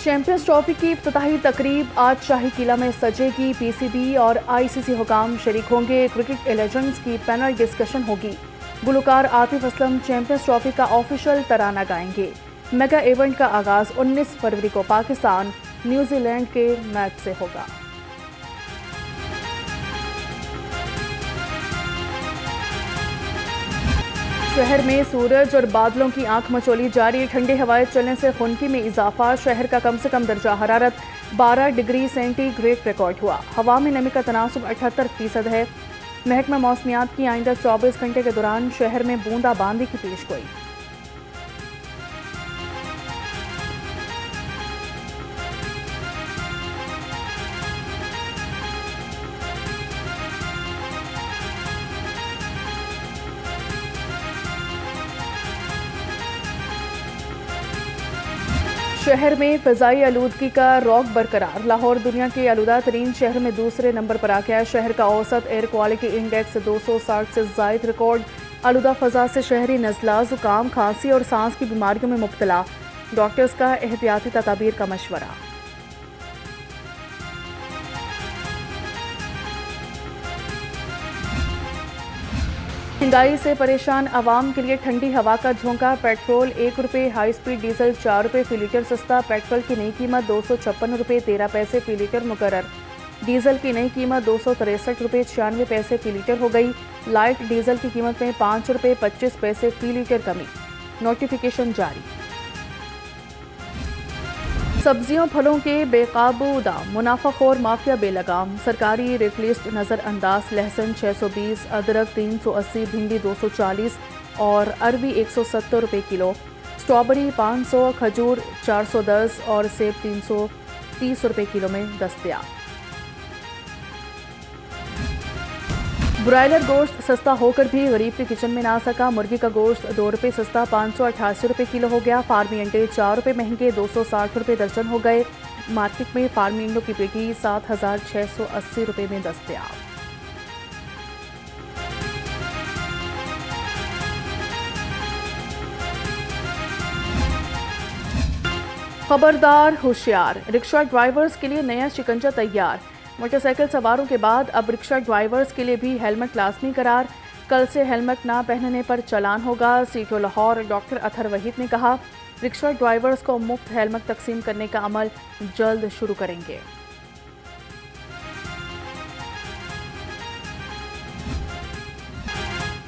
Champions trophy की इफ्तिताही तकरीब आज शाही किला में सजेगी। पीसीबी और आईसीसी हुकाम शरीक होंगे। क्रिकेट लेजेंड्स की पैनल डिस्कशन होगी। गुलकार आतिफ असलम चैंपियंस ट्रॉफी का ऑफिशियल तराना गाएंगे। मेगा इवेंट का आगाज 19 फरवरी को पाकिस्तान न्यूजीलैंड के मैच से होगा। शहर में सूरज और बादलों की आंख मचोली जारी। ठंडी हवाएं चलने से खुनकी में इजाफा। शहर का कम से कम दर्जा हरारत 12 डिग्री सेंटीग्रेड रिकॉर्ड हुआ। हवा में नमी का तनासुब 78% है। महकमा मौसमियात की आइंदा 24 घंटे के दौरान शहर में बूंदाबांदी की पेशगोई। शहर में फ़ज़ाई आलूदगी का रौक बरकरार। लाहौर दुनिया के आलूदा तरीन शहर में दूसरे नंबर पर आ गया। शहर का औसत एयर क्वालिटी इंडेक्स 260 से ज़ायद रिकॉर्ड। आलूदा फ़ज़ा से शहरी नज़ला, ज़ुकाम, खांसी और सांस की बीमारियों में मुब्तला। डॉक्टर्स का एहतियाती तदाबीर का मशवरा। महंगाई से परेशान आवाम के लिए ठंडी हवा का झोंका। पेट्रोल 1 रुपये, हाई स्पीड डीजल 4 रुपये फी लीटर सस्ता। पेट्रोल की नई कीमत 256 रुपये 13 पैसे फी लीटर मुकर्रर। डीजल की नई कीमत 263 रुपये 96 पैसे फी लीटर हो गई। लाइट डीजल की कीमत में 5 रुपये 25 पैसे फी लीटर कमी। नोटिफिकेशन जारी। सब्जियों फलों के बेकाबू दाम। मुनाफाखोर माफिया बेलगाम। सरकारी रेट लिस्ट नज़रअंदाज। लहसुन 620, अदरक 380, भिंडी 240 और अरबी 170 रुपये किलो। स्ट्रॉबेरी 500, खजूर 410 और सेब 330 रुपये किलो में दस्तयाब। ब्रायलर गोश्त सस्ता होकर भी गरीब के किचन में ना सका। मुर्गी का गोश्त 2 रुपये सस्ता 588 रुपये किलो हो गया। फार्मी अंडे 4 रुपये महंगे 260 रुपये दर्जन हो गए। मार्केट में फार्मी अंडों की पेटी 7680 रुपये में दस्तयाब। खबरदार होशियार, रिक्शा ड्राइवर्स के लिए नया शिकंजा तैयार। मोटरसाइकिल सवारों के बाद अब रिक्शा ड्राइवर्स के लिए भी हेलमेट लाजमी करार। कल से हेलमेट ना पहनने पर चालान होगा। सीटो लाहौर डॉक्टर अथर वहीद ने कहा, रिक्शा ड्राइवर्स को मुफ्त हेलमेट तकसीम करने का अमल जल्द शुरू करेंगे।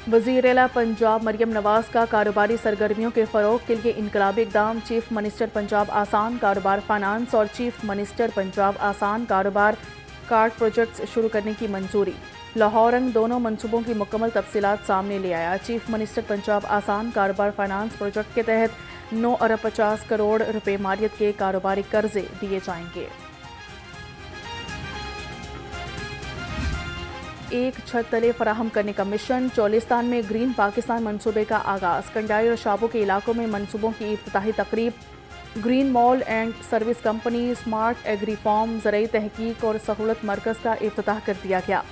वज़ीर आला पंजाब मरियम नवाज का कारोबारी सरगर्मियों के फ़रोग़ के लिए इनकलाबी इक़दाम। चीफ मिनिस्टर पंजाब आसान कारोबार फाइनेंस और चीफ मिनिस्टर पंजाब आसान कारोबार कार्ड प्रोजेक्ट्स शुरू करने की मंजूरी। लाहौर रंग दोनों मंसूबों की मुकम्मल तफसीलात सामने ले आया। चीफ मिनिस्टर पंजाब आसान कारोबार फाइनेंस प्रोजेक्ट के तहत 9 अरब 50 करोड़ रुपए मालियत के कारोबारी कर्जे दिए जाएंगे। एक छत तले फराहम करने का मिशन। चोलिस्तान में ग्रीन पाकिस्तान मंसूबे का आगाज। कंडाई और शाबो के इलाकों में मंसूबों की इफ्तिताही तकरीब। Green mall and service company, smart agri farm, ज़रई तहकीक और सहूलत मरकज़ का इफ्तिताह कर दिया गया।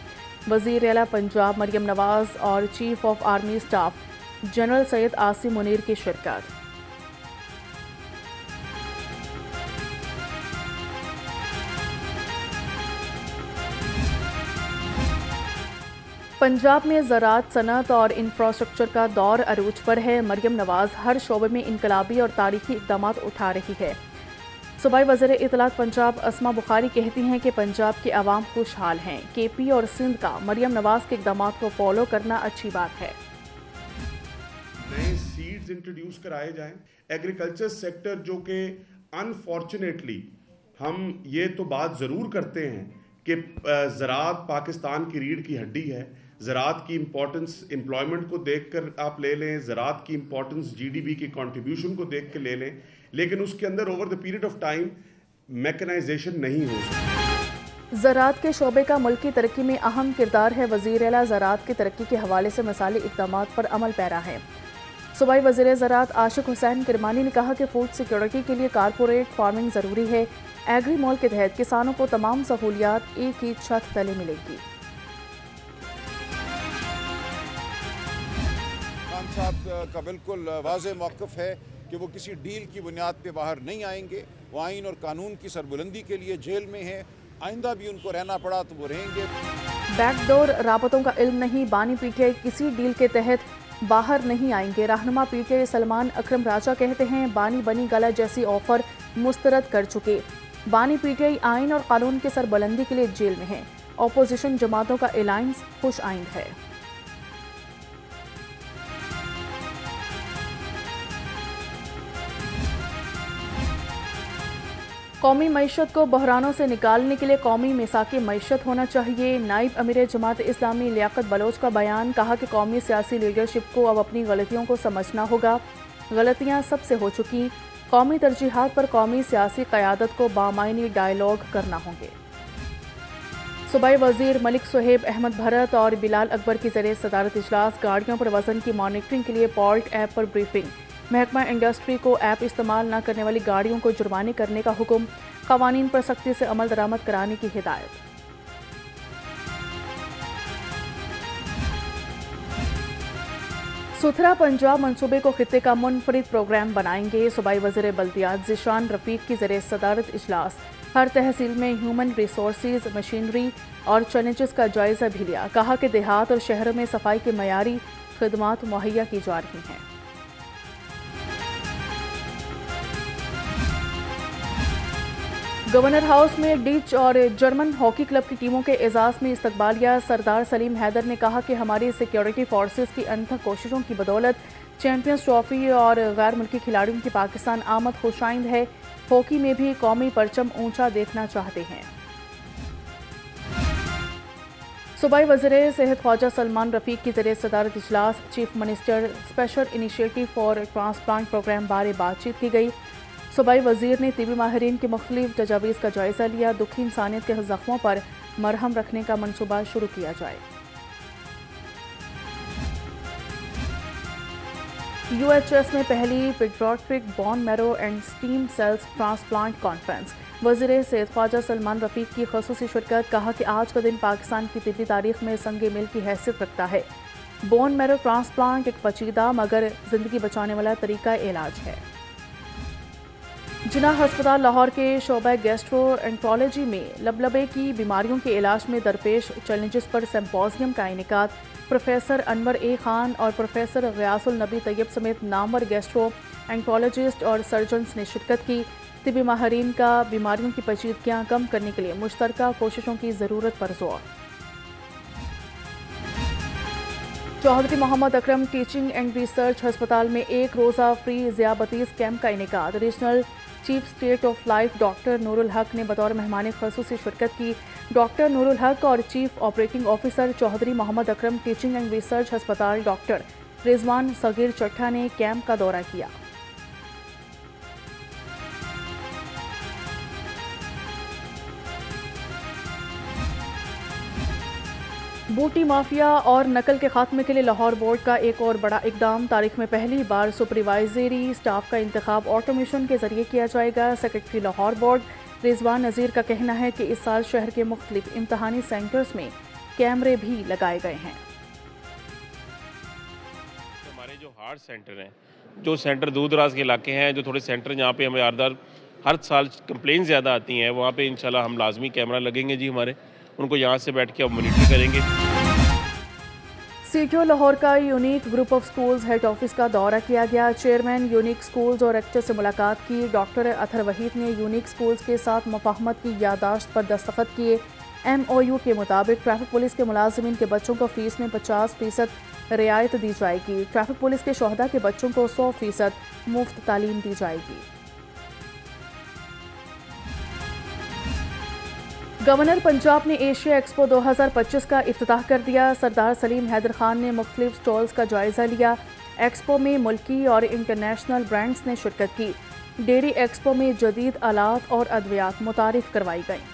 वज़ीर आला पंजाब मरियम नवाज और chief of army staff general Syed Asim Munir की शिरकत। पंजाब में ज़राअत, सनअत और इंफ्रास्ट्रक्चर का दौर अरूज पर है। मरियम नवाज हर शोबे में इनकलाबी और तारीखी इक़दामात उठा रही है। सूबाई वज़ीर इत्तलात पंजाब अस्मा बुखारी कहती हैं कि पंजाब के अवाम खुशहाल हैं। केपी और सिंध का मरियम नवाज के इक़दामात को फॉलो करना अच्छी बात है। नए सीड्स इंट्रोड्यूस कराए जाएं। एग्रीकल्चर सेक्टर जो कि अनफॉर्चुनेटली हम ये तो बात ज़रूर करते हैं कि ज़राअत पाकिस्तान की रीढ़ की हड्डी है। ज़राअत की इम्पोर्टेंस एम्प्लॉयमेंट को देखकर आप ले लें, ज़राअत की इम्पोर्टेंस जीडीपी की कंट्रीब्यूशन को देख के ले लें, लेकिन उसके अंदर over the period of time mechanization नहीं हो सकती। ज़राअत के शोबे का मुल्की तरक्की में अहम किरदार है। वज़ीर आला ज़राअत की तरक्की के हवाले से मिसाली इक़दामात पर अमल पैरा है। सूबाई वज़ीर ज़राअत आशिक हुसैन किरमानी ने कहा कि फूड सिक्योरिटी के लिए कारपोरेट फार्मिंग ज़रूरी है। एग्री मॉल के तहत किसानों को तमाम सहूलियात एक ही छत तले मिलेगी। खान साहब का बिल्कुल वाज़ेह मौक़िफ़ है कि वो किसी डील की बुनियाद पे बाहर नहीं आएंगे। وہ آئین اور قانون کی سربلندی کے لیے جیل میں ہیں، آئندہ بھی ان کو رہنا پڑا تو وہ رہیں گے۔ بیک ڈور رابطوں کا علم نہیں، بانی پی ٹی آئی کسی ڈیل کے تحت باہر نہیں آئیں گے۔ رہنما پی ٹی آئی سلمان اکرم راجہ کہتے ہیں بانی بنی گلا جیسی آفر مسترد کر چکے۔ بانی پی ٹی آئی آئین اور قانون کی سربلندی کے لیے جیل میں ہے۔ اپوزیشن جماعتوں کا الائنس خوش آئند ہے۔ قومی معیشت کو بحرانوں سے نکالنے کے لیے قومی میثاق معیشت ہونا چاہیے۔ نائب امیر جماعت اسلامی لیاقت بلوچ کا بیان، کہا کہ قومی سیاسی لیڈرشپ کو اب اپنی غلطیوں کو سمجھنا ہوگا، غلطیاں سب سے ہو چکی، قومی ترجیحات پر قومی سیاسی قیادت کو بامعنی ڈائیلاگ کرنا ہوں گے۔ صوبائی وزیر ملک صہیب احمد بھرت اور بلال اکبر کی زیر صدارت اجلاس، گاڑیوں پر وزن کی مانیٹرنگ کے لیے پالٹ ایپ پر بریفنگ، محکمہ انڈسٹری کو ایپ استعمال نہ کرنے والی گاڑیوں کو جرمانے کرنے کا حکم، قوانین پر سختی سے عمل درآمد کرانے کی ہدایت۔ ستھرا پنجاب منصوبے کو خطے کا منفرد پروگرام بنائیں گے۔ صوبائی وزیر بلدیات ذیشان رفیق کی زیر صدارت اجلاس، ہر تحصیل میں ہیومن ریسورسز، مشینری اور چیلنجز کا جائزہ بھی لیا، کہا کہ دیہات اور شہروں میں صفائی کے معیاری خدمات مہیا کی جا رہی ہیں۔ گورنر ہاؤس میں ڈچ اور جرمن ہاکی کلب کی ٹیموں کے اعزاز میں استقبالیہ، سردار سلیم حیدر نے کہا کہ ہماری سیکیورٹی فورسز کی انتھک کوششوں کی بدولت چیمپئنز ٹرافی اور غیر ملکی کھلاڑیوں کی پاکستان آمد خوش آئند ہے، ہاکی میں بھی قومی پرچم اونچا دیکھنا چاہتے ہیں۔ صوبائی وزیر صحت خواجہ سلمان رفیق کی زیر صدارت اجلاس، chief minister special initiative for transplant programme بارے بات چیت کی گئی۔ صوبائی وزیر نے طبی ماہرین کی مختلف تجاویز کا جائزہ لیا، دکھی انسانیت کے زخموں پر مرہم رکھنے کا منصوبہ شروع کیا جائے۔ یو ایچ ایس میں پہلی paediatric bone marrow and stem cells transplant conference, وزیر صحت خواجہ سلمان رفیق کی خصوصی شرکت، کہا کہ آج کا دن پاکستان کی طبی تاریخ میں سنگ میل کی حیثیت رکھتا ہے۔ بون میرو ٹرانسپلانٹ ایک پیچیدہ مگر زندگی بچانے والا طریقہ علاج ہے۔ جناح ہسپتال لاہور کے شعبہ گیسٹرو انٹرالوجی میں لبلبے کی بیماریوں کے علاج میں درپیش چیلنجز پر سمپوزیم کا انعقاد، پروفیسر انور اے خان اور پروفیسر غیاث النبی طیب سمیت نامور گیسٹرو انٹرالوجسٹ اور سرجنز نے شرکت کی۔ طبی ماہرین کا بیماریوں کی پیچیدگیاں کم کرنے کے لیے مشترکہ کوششوں کی ضرورت پر زور۔ Chaudhry Muhammad Akram teaching and research ہسپتال میں ایک روزہ فری ذیابطیس کیمپ کا انعقاد، regional chief state of life doctor Noor ul Haq نے بطور مہمان خصوصی شرکت کی۔ ڈاکٹر نور الحق اور chief operating officer Chaudhry Muhammad Akram teaching and research ہسپتال ڈاکٹر رضوان صغیر چٹھا نے کیمپ کا دورہ کیا۔ بوٹی مافیا اور نقل کے خاتمے کے لیے لاہور بورڈ کا ایک اور بڑا اقدام، تاریخ میں پہلی بار سپروائزری سٹاف کا انتخاب آٹومیشن کے ذریعے کیا جائے گا۔ سیکرٹری لاہور بورڈ رضوان نذیر کا کہنا ہے کہ اس سال شہر کے مختلف امتحانی سینٹرز میں کیمرے بھی لگائے گئے ہیں۔ ہمارے جو ہارڈ سینٹر ہیں، جو سینٹر دور دراز کے علاقے ہیں، جو تھوڑے سینٹر جہاں پہ ہمیں ہر سال کمپلین زیادہ آتی ہیں، وہاں پہ انشاءاللہ ہم لازمی کیمرہ لگیں گے جی، ہمارے ان کو یہاں سے بیٹھ کے ہم مانیٹر کریں گے۔ سی ٹی او لاہور کا Unique group of schools head office کا دورہ کیا گیا، چیئرمین یونیک سکولز اور ریکٹر سے ملاقات کی۔ ڈاکٹر اطہر وحید نے یونیک سکولز کے ساتھ مفاہمت کی یادداشت پر دستخط کیے۔ ایم او یو کے مطابق ٹریفک پولیس کے ملازمین کے بچوں کو فیس میں 50% رعایت دی جائے گی۔ ٹریفک پولیس کے شہداء کے بچوں کو 100% مفت تعلیم دی جائے گی۔ گورنر پنجاب نے ایشیا ایکسپو 2025 کا افتتاح کر دیا۔ سردار سلیم حیدر خان نے مختلف سٹالز کا جائزہ لیا۔ ایکسپو میں ملکی اور انٹرنیشنل برانڈز نے شرکت کی۔ ڈیری ایکسپو میں جدید آلات اور ادویات متعارف کروائی گئیں۔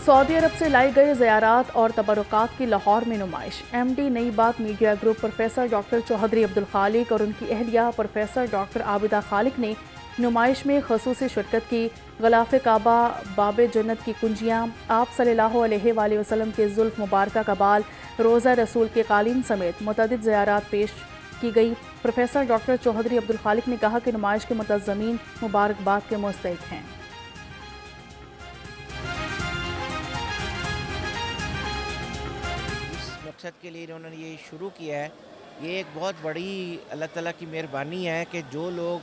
سعودی عرب سے لائے گئے زیارات اور تبرکات کی لاہور میں نمائش۔ M D Nai Baat media group professor doctor Chaudhry Abdul Khaliq اور ان کی اہلیہ پروفیسر ڈاکٹر عابدہ خالق نے نمائش میں خصوصی شرکت کی۔ غلاف کعبہ، باب جنت کی کنجیاں، آپ صلی اللہ علیہ وآلہ وسلم کے زلف مبارکہ کا بال، روضہ رسول کے قالین سمیت متعدد زیارات پیش की गई। प्रोफेसर डॉक्टर चौधरी अब्दुल खालिक ने कहा कि नुमाइश के मुतज़्ज़मीन मुबारकबाद के मुस्तहिक़ हैं। इस मकसद के लिए इन्होंने ये शुरू किया है, ये एक बहुत बड़ी अल्लाह ताला की मेहरबानी है कि जो लोग,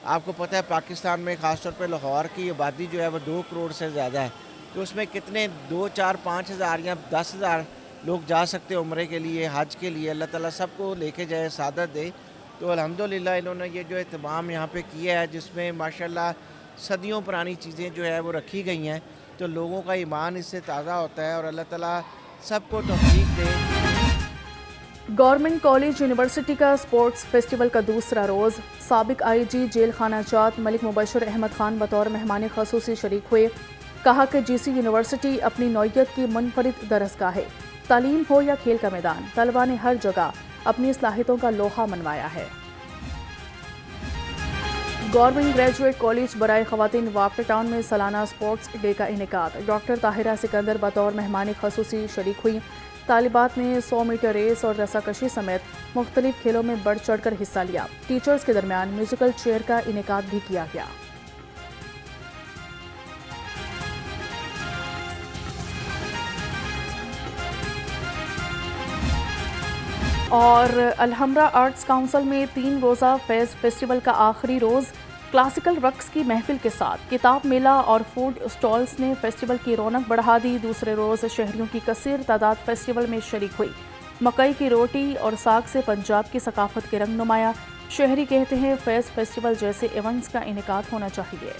आपको पता है पाकिस्तान में ख़ासतौर पे लाहौर की आबादी जो है वो 2 करोड़ से ज़्यादा है, तो उसमें कितने 2, 4, 5 हज़ार या 10,000 लोग जा सकते हैं उम्रे के लिए, हज के लिए। अल्लाह ताला सबको लेके जाए, सादत दे। तो अल्हम्दुलिल्लाह इन्होंने ये जो एहतमाम यहाँ पे किया है, जिसमें माशाल्लाह सदियों पुरानी चीज़ें जो है वो रखी गई हैं, तो लोगों का ईमान इससे ताज़ा होता है और अल्लाह ताला सबको तौफीक दे। गवर्नमेंट कॉलेज यूनिवर्सिटी का स्पोर्ट्स फेस्टिवल का दूसरा रोज़ साबिक आईजी जेल खाना जात मलिक मुबशर अहमद खान बतौर मेहमान ख़ुसूसी शरीक हुए। कहा कि जीसी यूनिवर्सिटी अपनी नौइयत की मुनफरिद दरसगाह है। तालीम हो या खेल का मैदान, तलबा ने हर जगह अपनी सलाहियतों का लोहा मनवाया है। गवर्नमेंट ग्रेजुएट कॉलेज बराए ख़वातीन वापटा टाउन में सालाना स्पोर्ट्स डे का इनेकाद। डॉक्टर ताहिरा सिकंदर बतौर मेहमान ख़ुसूसी शरीक हुई। तालिबात ने 100 मीटर रेस और रस्साकशी समेत मुख्तलिफ खेलों में बढ़ चढ़ कर हिस्सा लिया। टीचर्स के दरमियान म्यूजिकल चेयर का इनेकाद भी किया गया। और अलहमरा आर्ट्स काउंसिल में 3 रोज़ा फैज़ फेस्टिवल का आखिरी रोज़ क्लासिकल रक्स की महफिल के साथ किताब मेला और फूड स्टॉल्स ने फेस्टिवल की रौनक बढ़ा दी। दूसरे रोज़ शहरियों की कसीर तादाद फेस्टिवल में शरीक हुई। मकई की रोटी और साग से पंजाब की सकाफत के रंग नुमाया। शहरी कहते हैं फैज़ फेस्टिवल जैसे इवेंट्स का इनेकाद होना चाहिए।